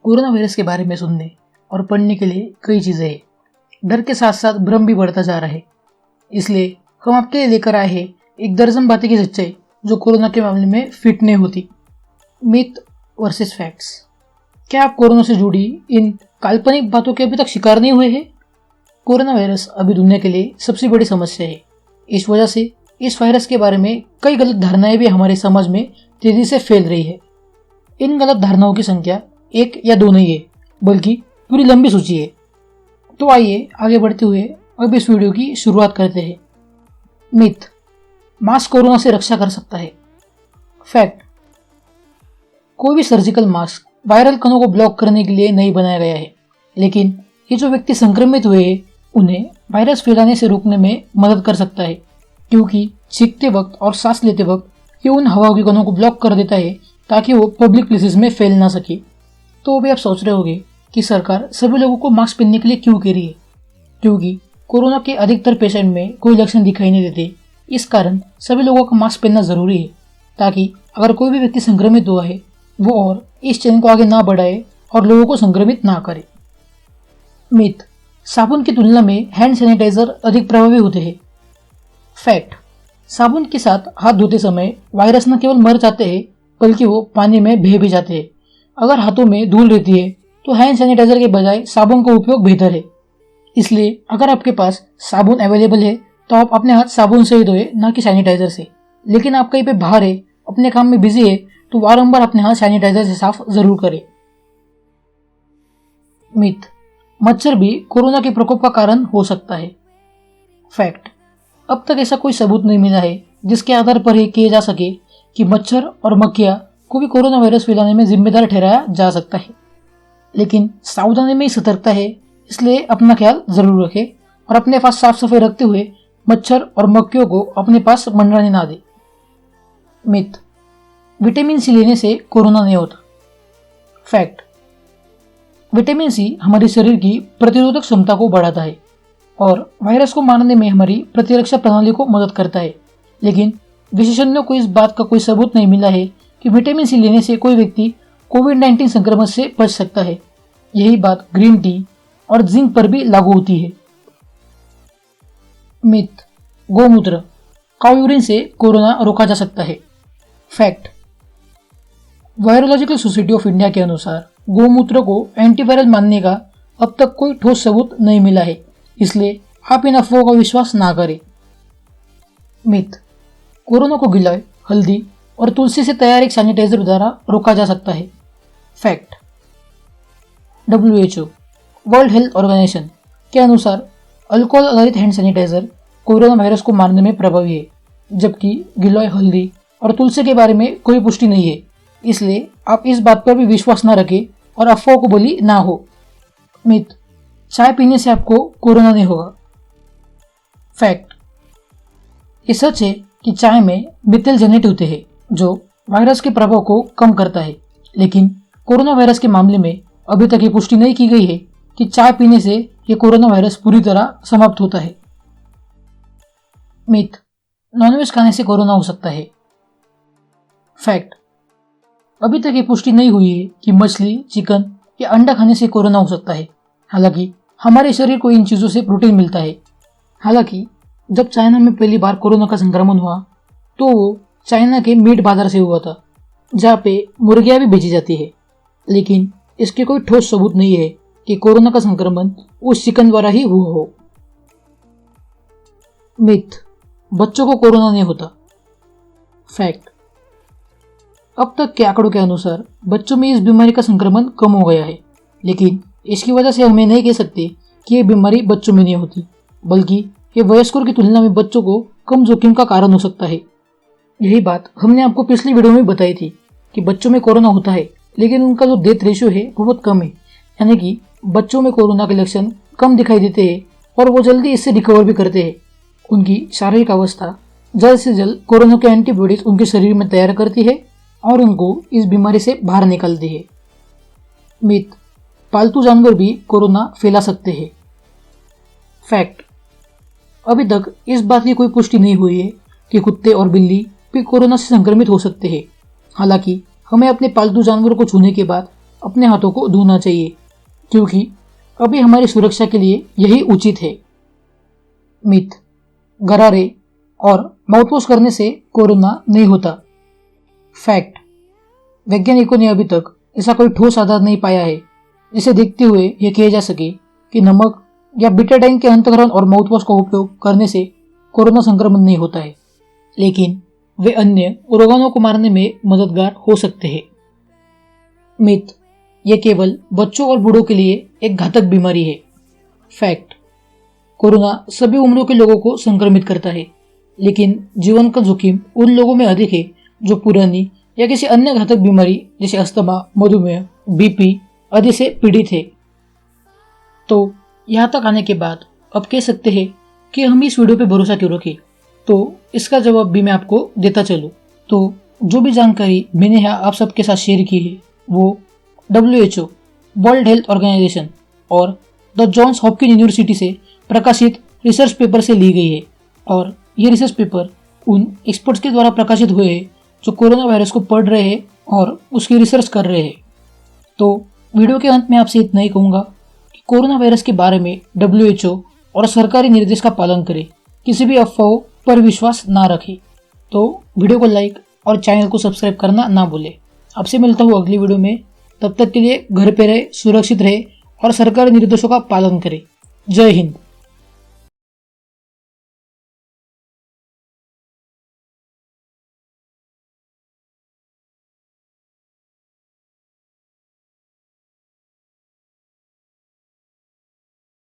Corona virus के बारे में सुनने और पढ़ने के लिए कई चीज़ें हैं। डर के साथ साथ भ्रम भी बढ़ता जा रहा है। इसलिए हम आपके लिए लेकर आए हैं एक दर्जन बातें की सच्चाई जो कोरोना के मामले में फिट नहीं होती। Myth versus facts. क्या आप कोरोना से जुड़ी इन काल्पनिक बातों के अभी तक शिकार नहीं हुए हैं? कोरोना वायरस अभी दुनिया के लिए सबसे बड़ी समस्या है। इस वजह से इस वायरस के बारे में कई गलत धारणाएं भी हमारे समाज में तेजी से फैल रही है। इन गलत धारणाओं की संख्या एक या दो नहीं है, बल्कि पूरी लंबी सूची है। तो आइए आगे बढ़ते हुए अब इस वीडियो की शुरुआत करते हैं। मिथ, मास्क कोरोना से रक्षा कर सकता है। फैक्ट, कोई भी सर्जिकल मास्क वायरल कणों को ब्लॉक करने के लिए नहीं बनाया गया है, लेकिन ये जो व्यक्ति संक्रमित हुए हैं उन्हें वायरस फैलाने से रोकने में मदद कर सकता है, क्योंकि छींकते वक्त और सांस लेते वक्त ये उन हवा के कणों को ब्लॉक कर देता है ताकि वो पब्लिक प्लेसेस में फैल ना सके। तो अभी आप सोच रहे होंगे कि सरकार सभी लोगों को मास्क पहनने के लिए क्यों कह रही है? क्योंकि कोरोना के अधिकतर पेशेंट में कोई लक्षण दिखाई नहीं देते। इस कारण सभी लोगों को मास्क पहनना जरूरी है, ताकि अगर कोई भी व्यक्ति संक्रमित हुआ है वो और इस चेन को आगे ना बढ़ाए और लोगों को संक्रमित ना करे। मिथ, साबुन की तुलना में हैंड सैनिटाइजर अधिक प्रभावी होते हैं। फैक्ट, साबुन के साथ हाथ धोते समय वायरस न केवल मर जाते हैं बल्कि वो पानी में बह भी जाते हैं। अगर हाथों में धूल रहती है तो हैंड सैनिटाइजर के बजाय साबुन का उपयोग बेहतर है। इसलिए अगर आपके पास साबुन अवेलेबल है तो आप अपने हाथ साबुन से ही धोए, ना कि सैनिटाइजर से। लेकिन आप कहीं पे बाहर है, अपने काम में बिजी है, तो बारंबार अपने हाथ सैनिटाइजर से साफ जरूर करें। मिथ, मच्छर भी कोरोना के प्रकोप का कारण हो सकता है। फैक्ट, अब तक ऐसा कोई सबूत नहीं मिला है जिसके आधार पर यह किया जा सके कि मच्छर और मक्खियां को भी कोरोना वायरस फैलाने में जिम्मेदार ठहराया जा सकता है। लेकिन सावधानी में ही सतर्कता है, इसलिए अपना ख्याल जरूर रखें और अपने पास साफ सफाई रखते हुए मच्छर और मक्खियों को अपने पास मंडराने ना दें। मिथ, विटामिन सी लेने से कोरोना नहीं होता। फैक्ट, विटामिन सी हमारे शरीर की प्रतिरोधक क्षमता को बढ़ाता है और वायरस को मारने में हमारी प्रतिरक्षा प्रणाली को मदद करता है। लेकिन विशेषज्ञों को इस बात का कोई सबूत नहीं मिला है कि विटामिन सी लेने से कोई व्यक्ति कोविड-19 संक्रमण से बच सकता है। यही बात ग्रीन टी और जिंक पर भी लागू होती है। मिथ, गोमूत्र, काउ यूरिन से कोरोना रोका जा सकता है। Fact, virological society of India के अनुसार गोमूत्र को एंटीवायरल मानने का अब तक कोई ठोस सबूत नहीं मिला है, इसलिए आप इन अफवाहों का विश्वास ना करें। मिथ, कोरोना को गिलोय, हल्दी और तुलसी से तैयार एक सैनिटाइजर द्वारा रोका जा सकता है। Fact, WHO world health organization के अनुसार अल्कोहल आधारित हैंड सैनिटाइजर कोरोना वायरस को मारने में प्रभावी है, जबकि गिलोय, हल्दी और तुलसी के बारे में कोई पुष्टि नहीं है। इसलिए आप इस बात पर भी विश्वास न रखें और अफवाह को बलि ना हो। मिथ, चाय पीने से आपको कोरोना नहीं होगा। फैक्ट, ये सच है कि चाय में मिथाइल जेनेट होते हैं जो वायरस के प्रभाव को कम करता है, लेकिन कोरोना वायरस के मामले में अभी तक ये पुष्टि नहीं की गई है कि चाय पीने से ये कोरोना वायरस पूरी तरह समाप्त होता है। मिथ, नॉनवेज खाने से कोरोना हो सकता है। फैक्ट, अभी तक ये पुष्टि नहीं हुई है कि मछली, चिकन या अंडा खाने से कोरोना हो सकता है। हालांकि हमारे शरीर को इन चीज़ों से प्रोटीन मिलता है। हालांकि जब चाइना में पहली बार कोरोना का संक्रमण हुआ तो वो चाइना के मीट बाजार से हुआ था, जहाँ पे मुर्गियाँ भी बेची जाती है। लेकिन इसके कोई ठोस सबूत नहीं है कि कोरोना का संक्रमण उस चिकन द्वारा ही हुआ हो। मिथ, बच्चों को कोरोना नहीं होता। फैक्ट, अब तक के आंकड़ों के अनुसार बच्चों में इस बीमारी का संक्रमण कम हो गया है, लेकिन इसकी वजह से हमें नहीं कह सकते कि यह बीमारी बच्चों में नहीं होती, बल्कि ये वयस्कों की तुलना में बच्चों को कम जोखिम का कारण हो सकता है। यही बात हमने आपको पिछली वीडियो में बताई थी कि बच्चों में कोरोना होता है, लेकिन उनका जो डेथ रेशियो है वो बहुत कम है, यानी कि बच्चों में कोरोना के लक्षण कम दिखाई देते हैं और वो जल्दी इससे रिकवर भी करते हैं। उनकी शारीरिक अवस्था जल्द से जल्द कोरोना के एंटीबॉडीज उनके शरीर में तैयार करती है और उनको इस बीमारी से बाहर निकालती है। मिथ, पालतू जानवर भी कोरोना फैला सकते हैं। फैक्ट, अभी तक इस बात की कोई पुष्टि नहीं हुई है कि कुत्ते और बिल्ली भी कोरोना से संक्रमित हो सकते हैं। हालांकि हमें अपने पालतू जानवरों को छूने के बाद अपने हाथों को धोना चाहिए, क्योंकि अभी हमारी सुरक्षा के लिए यही उचित है। मिथ, गरारे और माउथवॉश करने से कोरोना नहीं होता। फैक्ट, वैज्ञानिकों ने अभी तक ऐसा कोई ठोस आधार नहीं पाया है जिसे देखते हुए यह कहा जा सके कि नमक या बिटाडाइन के अंतःकरण और माउथवॉश का उपयोग करने से कोरोना संक्रमण नहीं होता है, लेकिन वे अन्य रोगाणुओं को मारने में मददगार हो सकते हैं। मिथ, यह केवल बच्चों और बूढ़ों के लिए एक घातक बीमारी है। फैक्ट, कोरोना सभी उम्रों के लोगों को संक्रमित करता है, लेकिन जीवन का जोखिम उन लोगों में अधिक है जो पुरानी या किसी अन्य घातक बीमारी जैसे अस्थमा, मधुमेह, बीपी आदि से पीड़ित है। तो यहाँ तक आने के बाद अब कह सकते हैं कि हम इस वीडियो पे भरोसा क्यों रखें, तो इसका जवाब भी मैं आपको देता चलूँ। तो जो भी जानकारी मैंने यहाँ आप सबके साथ शेयर की है वो WHO, वर्ल्ड हेल्थ ऑर्गेनाइजेशन और द जॉन्स हॉपकिंस यूनिवर्सिटी से प्रकाशित रिसर्च पेपर से ली गई है, और ये रिसर्च पेपर उन एक्सपर्ट्स के द्वारा प्रकाशित हुए हैं जो कोरोना वायरस को पढ़ रहे हैं और उसकी रिसर्च कर रहे हैं। तो वीडियो के अंत में आपसे इतना ही कहूँगा कि कोरोना वायरस के बारे में WHO और सरकारी निर्देश का पालन करें, किसी भी अफवाहों पर विश्वास ना रखें। तो वीडियो को लाइक और चैनल को सब्सक्राइब करना ना भूलें। आपसे मिलता हूँ अगली वीडियो में, तब तक के लिए घर पे रहे, सुरक्षित रहे और सरकारी निर्देशों का पालन करें। जय हिंद।